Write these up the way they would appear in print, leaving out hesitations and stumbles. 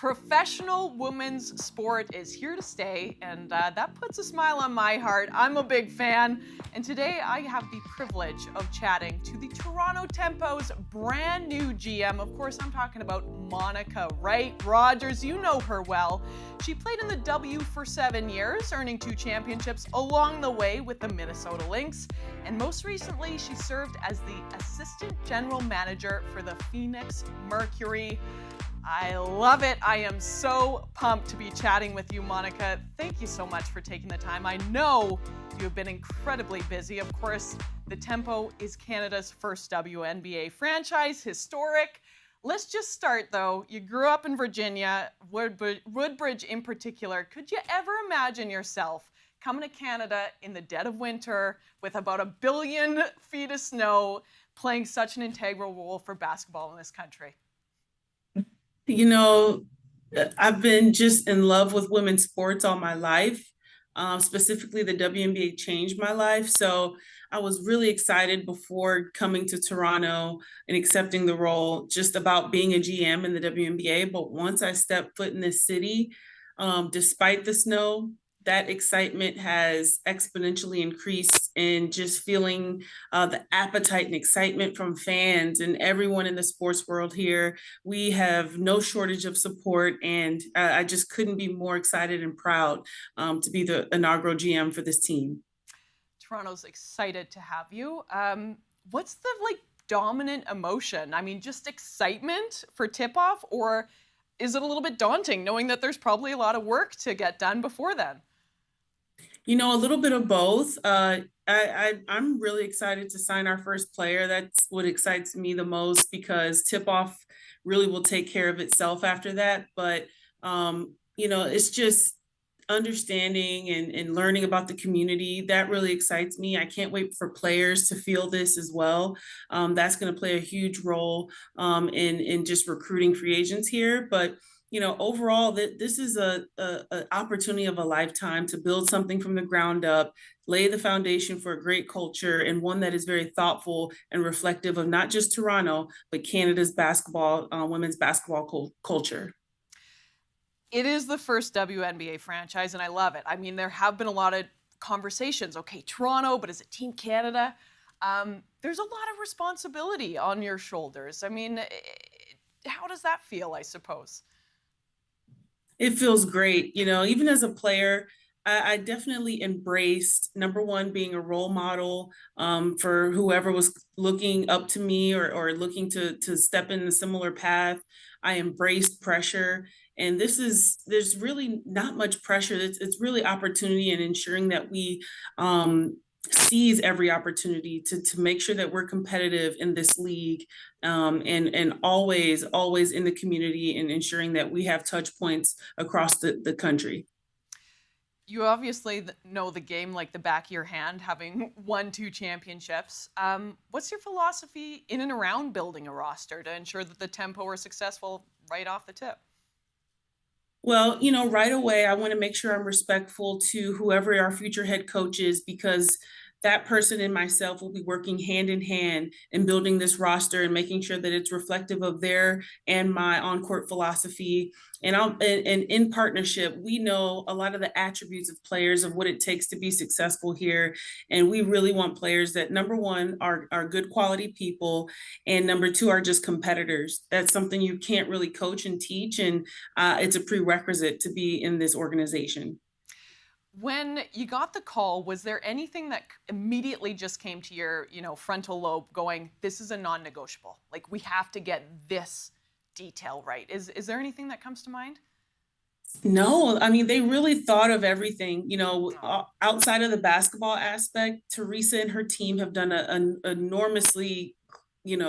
Professional women's sport is here to stay, and that puts a smile on my heart. I'm a big fan, and today I have the privilege of chatting to the Toronto Tempo's brand new GM. Of course, I'm talking about Monica Wright Rogers. You know her well. She played in the W for 7 years, earning 2 championships along the way with the Minnesota Lynx, and most recently, she served as the assistant general manager for the Phoenix Mercury. I love it. I am so pumped to be chatting with you, Monica. Thank you so much for taking the time. I know you have been incredibly busy. Of course, the Tempo is Canada's first WNBA franchise, historic. Let's just start, though. You grew up in Virginia, Woodbridge in particular. Could you ever imagine yourself coming to Canada in the dead of winter with about 1 billion feet of snow, playing such an integral role for basketball in this country? You know, I've been just in love with women's sports all my life. Specifically, the WNBA changed my life. So I was really excited before coming to Toronto and accepting the role just about being a GM in the WNBA. But once I stepped foot in this city, despite the snow, that excitement has exponentially increased, and just feeling the appetite and excitement from fans and everyone in the sports world here. We have no shortage of support, and I just couldn't be more excited and proud to be the inaugural GM for this team. Toronto's excited to have you. What's the dominant emotion? I mean, just excitement for tip-off, or is it a little bit daunting knowing that there's probably a lot of work to get done before then? A little bit of both. I'm really excited to sign our first player. That's what excites me the most, because tip off really will take care of itself after that. But it's just understanding and learning about the community that really excites me. I can't wait for players to feel this as well. That's going to play a huge role in just recruiting free agents here. But overall, that this is a opportunity of a lifetime to build something from the ground up, lay the foundation for a great culture, and one that is very thoughtful and reflective of not just Toronto, but Canada's basketball, women's basketball culture. It is the first WNBA franchise, and I love it. I mean, there have been a lot of conversations. Okay, Toronto, but is it Team Canada? There's a lot of responsibility on your shoulders. I mean, how does that feel, I suppose? It feels great. Even as a player, I definitely embraced, number one, being a role model for whoever was looking up to me, or looking to step in a similar path. I embraced pressure. And there's really not much pressure. It's really opportunity, and ensuring that we seize every opportunity to make sure that we're competitive in this league, and always in the community, and ensuring that we have touch points across the country. You obviously know the game like the back of your hand, having won 2 championships. What's your philosophy in and around building a roster to ensure that the Tempo are successful right off the tip? Well, right away, I want to make sure I'm respectful to whoever our future head coach is, because that person and myself will be working hand in hand in building this roster and making sure that it's reflective of their and my on-court philosophy. And in partnership, we know a lot of the attributes of players, of what it takes to be successful here. And we really want players that, number one, are good quality people, and number two, are just competitors. That's something you can't really coach and teach, and it's a prerequisite to be in this organization. When you got the call, was there anything that immediately just came to your, frontal lobe going, this is a non-negotiable? Like, we have to get this detail right. Is there anything that comes to mind? No, I mean, they really thought of everything, Oh. outside of the basketball aspect. Teresa and her team have done an enormously,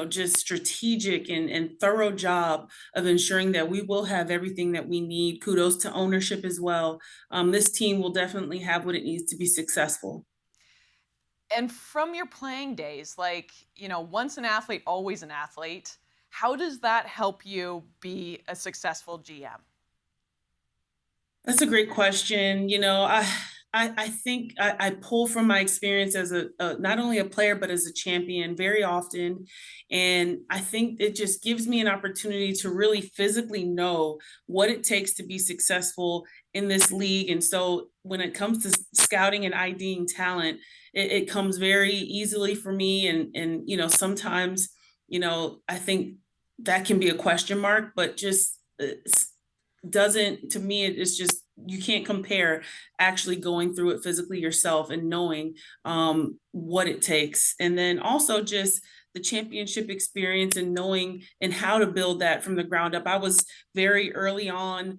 just strategic and thorough job of ensuring that we will have everything that we need. Kudos to ownership as well. This team will definitely have what it needs to be successful. And from your playing days, once an athlete, always an athlete, how does that help you be a successful GM? That's a great question. I think I pull from my experience as not only a player but as a champion very often, and I think it just gives me an opportunity to really physically know what it takes to be successful in this league. And so when it comes to scouting and IDing talent, it comes very easily for me. And sometimes I think that can be a question mark, but just doesn't, to me, it's just, you can't compare actually going through it physically yourself and knowing what it takes. And then also just the championship experience and knowing and how to build that from the ground up. I was very early on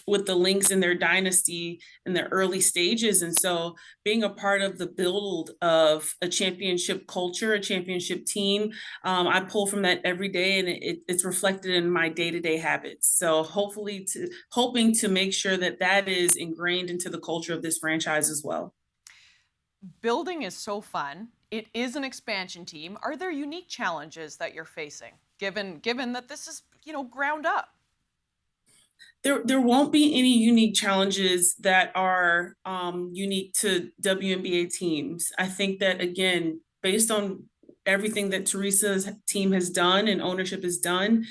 with the Lynx in their dynasty in the early stages. And so being a part of the build of a championship culture, a championship team, I pull from that every day, and it's reflected in my day-to-day habits. So hoping to make sure that that is ingrained into the culture of this franchise as well. Building is so fun. It is an expansion team. Are there unique challenges that you're facing, given that this is, ground up? There won't be any unique challenges that are unique to WNBA teams. I think that, again, based on everything that Teresa's team has done and ownership has done,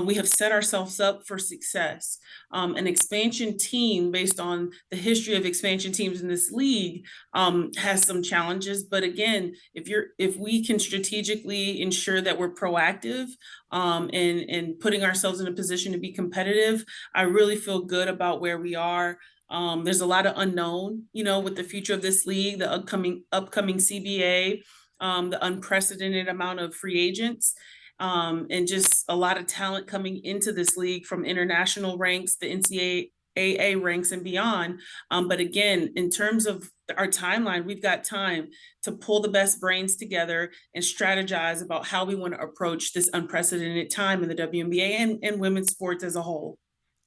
we have set ourselves up for success. An expansion team, based on the history of expansion teams in this league, has some challenges. But again, if we can strategically ensure that we're proactive and putting ourselves in a position to be competitive, I really feel good about where we are. There's a lot of unknown, with the future of this league, the upcoming CBA, the unprecedented amount of free agents, and just a lot of talent coming into this league from international ranks, the NCAA ranks, and beyond. But again, in terms of our timeline, we've got time to pull the best brains together and strategize about how we want to approach this unprecedented time in the WNBA and women's sports as a whole.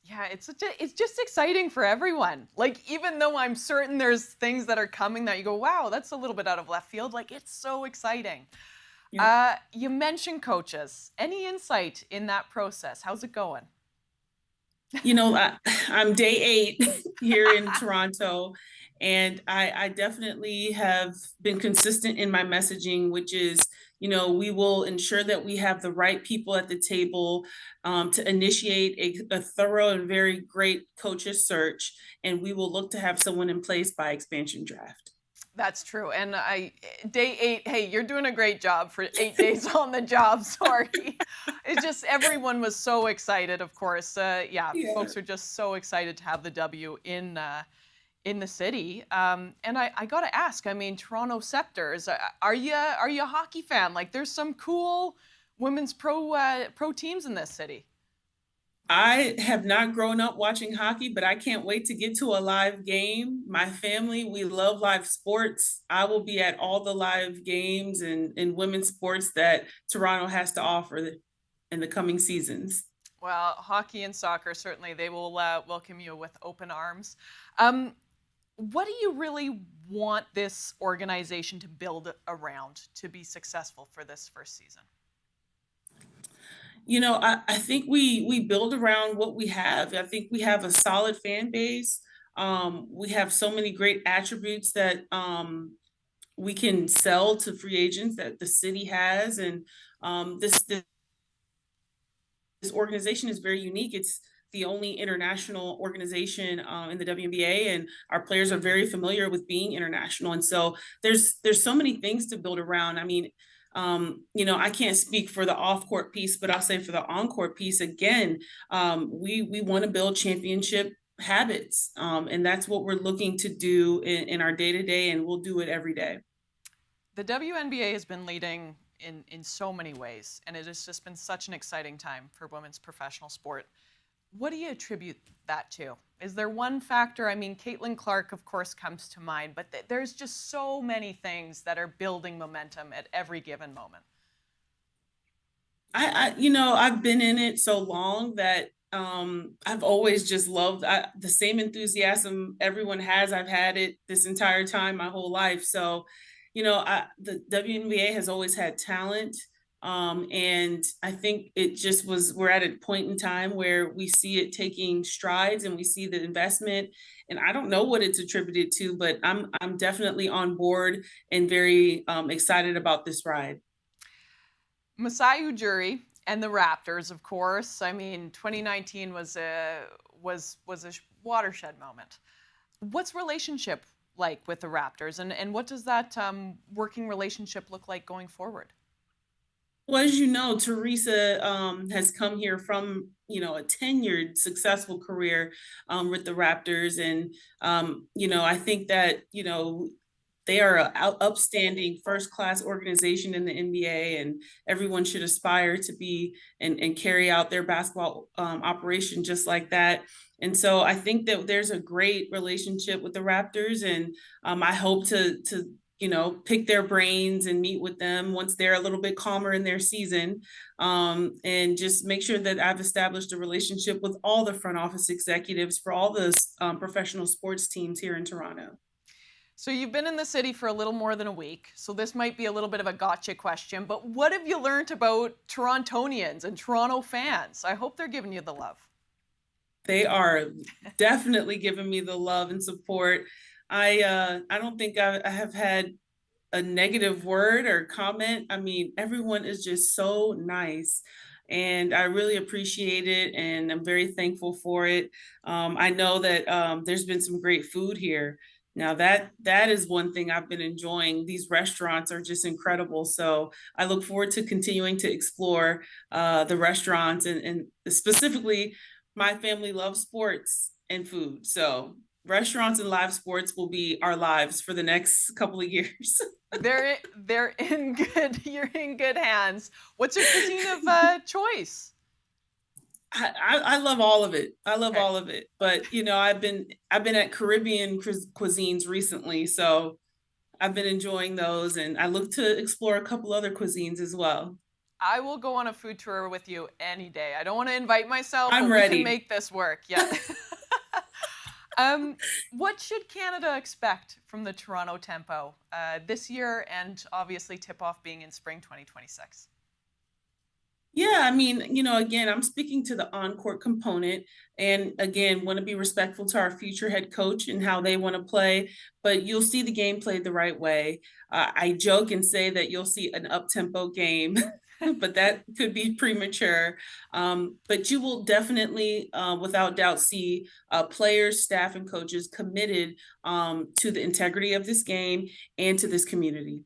Yeah, it's just exciting for everyone. Like, even though I'm certain there's things that are coming that you go, wow, that's a little bit out of left field, like, it's so exciting. Yeah. You mentioned coaches. Any insight in that process? How's it going? I'm day 8 here in Toronto, and I definitely have been consistent in my messaging, which is, we will ensure that we have the right people at the table to initiate a thorough and very great coaches search, and we will look to have someone in place by expansion draft. That's true. And day 8, hey, you're doing a great job for 8 days on the job. Sorry. It's just everyone was so excited, of course. Yeah, folks are just so excited to have the W in the city. And I got to ask, I mean, Toronto Scepters, are you a hockey fan? Like, there's some cool women's pro teams in this city. I have not grown up watching hockey, but I can't wait to get to a live game. My family, we love live sports. I will be at all the live games and women's sports that Toronto has to offer in the coming seasons. Well, hockey and soccer, certainly they will welcome you with open arms. What do you really want this organization to build around to be successful for this first season? I think we build around what we have. I think we have a solid fan base. We have so many great attributes that we can sell to free agents that the city has. And this organization is very unique. It's the only international organization in the WNBA, and our players are very familiar with being international. And so there's so many things to build around. I mean, I can't speak for the off-court piece, but I'll say for the on-court piece, again, we want to build championship habits. And that's what we're looking to do in our day-to-day, and we'll do it every day. The WNBA has been leading in so many ways, and it has just been such an exciting time for women's professional sport. What do you attribute that to? Is there one factor? I mean, Caitlin Clark, of course, comes to mind, but there's just so many things that are building momentum at every given moment. I've been in it so long that I've always just loved the same enthusiasm everyone has. I've had it this entire time, my whole life. So, the WNBA has always had talent. And I think we're at a point in time where we see it taking strides and we see the investment. And I don't know what it's attributed to, but I'm definitely on board and very excited about this ride. Masai Ujiri and the Raptors, of course. I mean, 2019 was a watershed moment. What's relationship like with the Raptors, and what does that working relationship look like going forward? Well, as you know, Teresa has come here from, a tenured, successful career with the Raptors. And, I think that, they are an upstanding first class organization in the NBA, and everyone should aspire to be and carry out their basketball operation just like that. And so I think that there's a great relationship with the Raptors, and I hope to pick their brains and meet with them once they're a little bit calmer in their season, and just make sure that I've established a relationship with all the front office executives for all the professional sports teams here in Toronto. So you've been in the city for a little more than a week, so this might be a little bit of a gotcha question, but what have you learned about Torontonians and Toronto fans? I hope they're giving you the love. They are definitely giving me the love and support. I don't think I have had a negative word or comment. I mean, everyone is just so nice. And I really appreciate it, and I'm very thankful for it. I know that there's been some great food here. Now that is one thing I've been enjoying. These restaurants are just incredible. So I look forward to continuing to explore the restaurants, and specifically, my family loves sports and food. So restaurants and live sports will be our lives for the next couple of years. They're in good. You're in good hands. What's your cuisine of choice? I love all of it. I love Okay. all of it. But I've been at Caribbean cuisines recently, so I've been enjoying those, and I look to explore a couple other cuisines as well. I will go on a food tour with you any day. I don't want to invite myself, I'm but we can ready. make this work. Yeah. um, what should Canada expect from the Toronto Tempo this year, and obviously tip off being in spring 2026? Yeah, I mean, again, I'm speaking to the on-court component, and again, want to be respectful to our future head coach and how they want to play, but you'll see the game played the right way. I joke and say that you'll see an up-tempo game, but that could be premature. But you will definitely, without doubt, see players, staff, and coaches committed to the integrity of this game and to this community.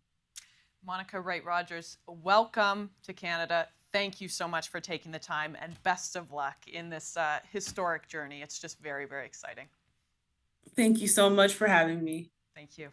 Monica Wright Rogers, welcome to Canada. Thank you so much for taking the time, and best of luck in this historic journey. It's just very, very exciting. Thank you so much for having me. Thank you.